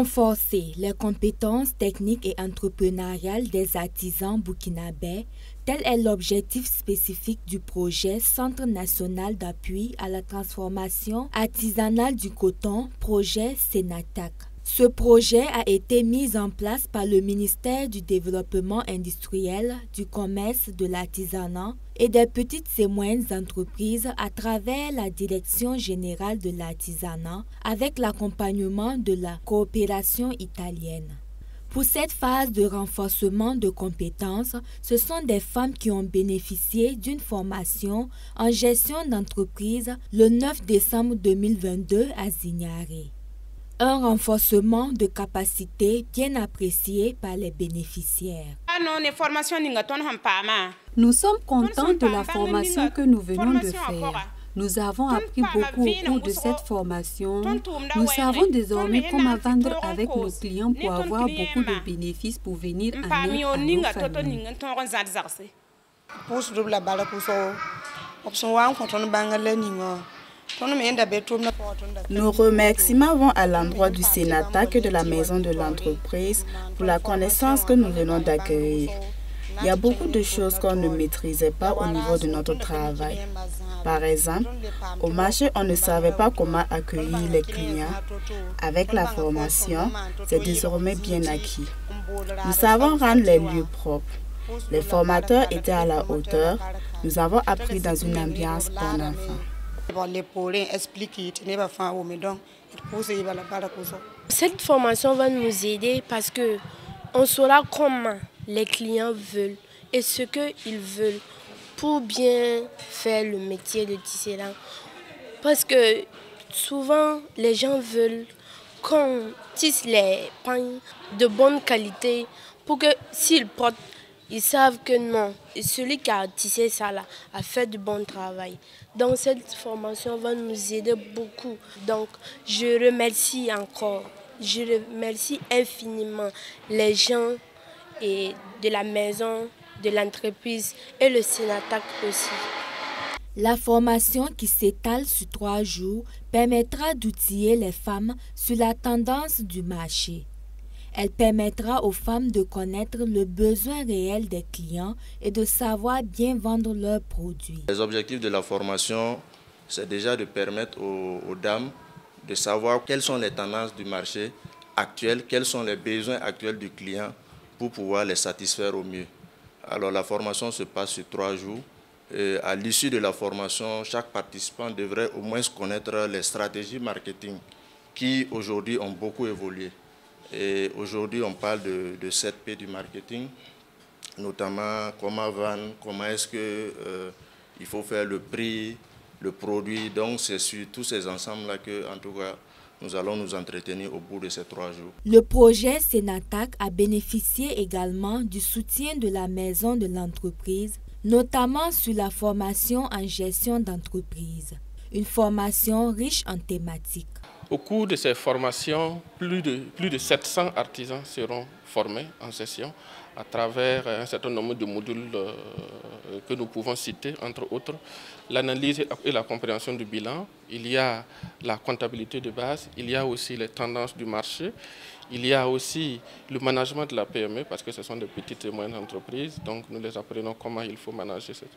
Renforcer les compétences techniques et entrepreneuriales des artisans burkinabés, tel est l'objectif spécifique du projet Centre national d'appui à la transformation artisanale du coton, projet Sénatac. Ce projet a été mis en place par le ministère du Développement industriel, du commerce, de l'artisanat et des petites et moyennes entreprises à travers la Direction générale de l'artisanat avec l'accompagnement de la coopération italienne. Pour cette phase de renforcement de compétences, ce sont des femmes qui ont bénéficié d'une formation en gestion d'entreprise le 9 décembre 2022 à Zignaré. Un renforcement de capacité bien apprécié par les bénéficiaires. Nous sommes contents de la formation que nous venons de faire. Nous avons appris beaucoup au cours de cette formation. Nous savons désormais comment vendre avec nos clients pour avoir beaucoup de bénéfices pour venir en aide à nos familles. Nos remerciements vont à l'endroit du Sénatac et de la maison de l'entreprise pour la connaissance que nous venons d'accueillir. Il y a beaucoup de choses qu'on ne maîtrisait pas au niveau de notre travail. Par exemple, au marché, on ne savait pas comment accueillir les clients. Avec la formation, c'est désormais bien acquis. Nous savons rendre les lieux propres. Les formateurs étaient à la hauteur. Nous avons appris dans une ambiance pour enfants. Cette formation va nous aider parce qu'on saura comment les clients veulent et ce qu'ils veulent pour bien faire le métier de tisserand. Parce que souvent, les gens veulent qu'on tisse les pagnes de bonne qualité pour que s'ils portent, ils savent que non, celui qui a tissé ça là a fait du bon travail. Donc cette formation va nous aider beaucoup. Donc je remercie encore, je remercie infiniment les gens et de la maison, de l'entreprise et le Sénatac aussi. La formation qui s'étale sur 3 jours permettra d'outiller les femmes sur la tendance du marché. Elle permettra aux femmes de connaître le besoin réel des clients et de savoir bien vendre leurs produits. Les objectifs de la formation, c'est déjà de permettre aux dames de savoir quelles sont les tendances du marché actuel, quels sont les besoins actuels du client pour pouvoir les satisfaire au mieux. Alors la formation se passe sur 3 jours. Et à l'issue de la formation, chaque participant devrait au moins connaître les stratégies marketing qui aujourd'hui ont beaucoup évolué. Et aujourd'hui, on parle de 7P du marketing, notamment comment vendre, comment est-ce qu'il faut faire le prix, le produit. Donc, c'est sur tous ces ensembles-là que, en tout cas, nous allons nous entretenir au bout de ces 3 jours. Le projet Sénatac a bénéficié également du soutien de la maison de l'entreprise, notamment sur la formation en gestion d'entreprise, une formation riche en thématiques. Au cours de ces formations, plus de 700 artisans seront formés en session à travers un certain nombre de modules que nous pouvons citer, entre autres l'analyse et la compréhension du bilan. Il y a la comptabilité de base, il y a aussi les tendances du marché, il y a aussi le management de la PME, parce que ce sont des petites et moyennes entreprises, donc nous les apprenons comment il faut manager cette.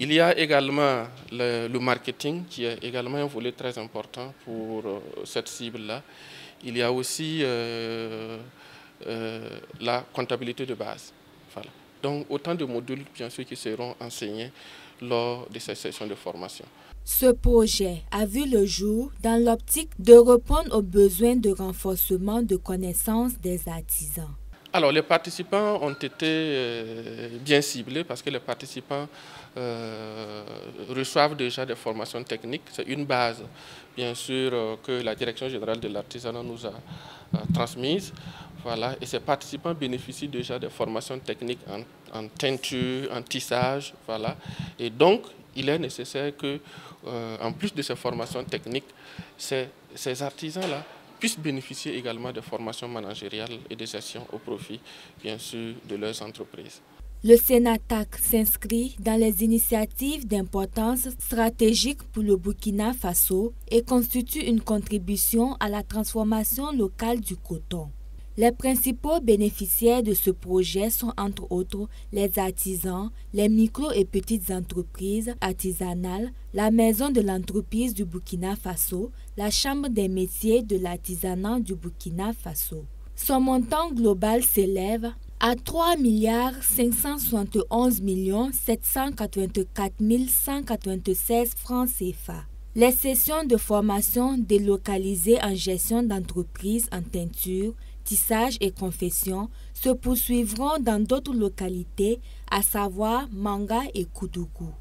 Il y a également le marketing qui est également un volet très important pour cette cible-là. Il y a aussi la comptabilité de base. Voilà. Donc autant de modules bien sûr qui seront enseignés lors de ces sessions de formation. Ce projet a vu le jour dans l'optique de répondre aux besoins de renforcement de connaissances des artisans. Alors les participants ont été bien ciblés parce que les participants reçoivent déjà des formations techniques. C'est une base, bien sûr, que la Direction générale de l'artisanat nous a transmise. Voilà. Et ces participants bénéficient déjà des formations techniques en teinture, en tissage. Voilà. Et donc, il est nécessaire que, en plus de ces formations techniques, ces artisans-là puissent bénéficier également de formations managériales et de gestion au profit, bien sûr, de leurs entreprises. Le Sénatac s'inscrit dans les initiatives d'importance stratégique pour le Burkina Faso et constitue une contribution à la transformation locale du coton. Les principaux bénéficiaires de ce projet sont entre autres les artisans, les micro- et petites entreprises artisanales, la Maison de l'entreprise du Burkina Faso, la Chambre des métiers de l'artisanat du Burkina Faso. Son montant global s'élève à 3 571 784 196 francs CFA. Les sessions de formation délocalisées en gestion d'entreprise en teinture, tissage et confection se poursuivront dans d'autres localités, à savoir Manga et Koudougou.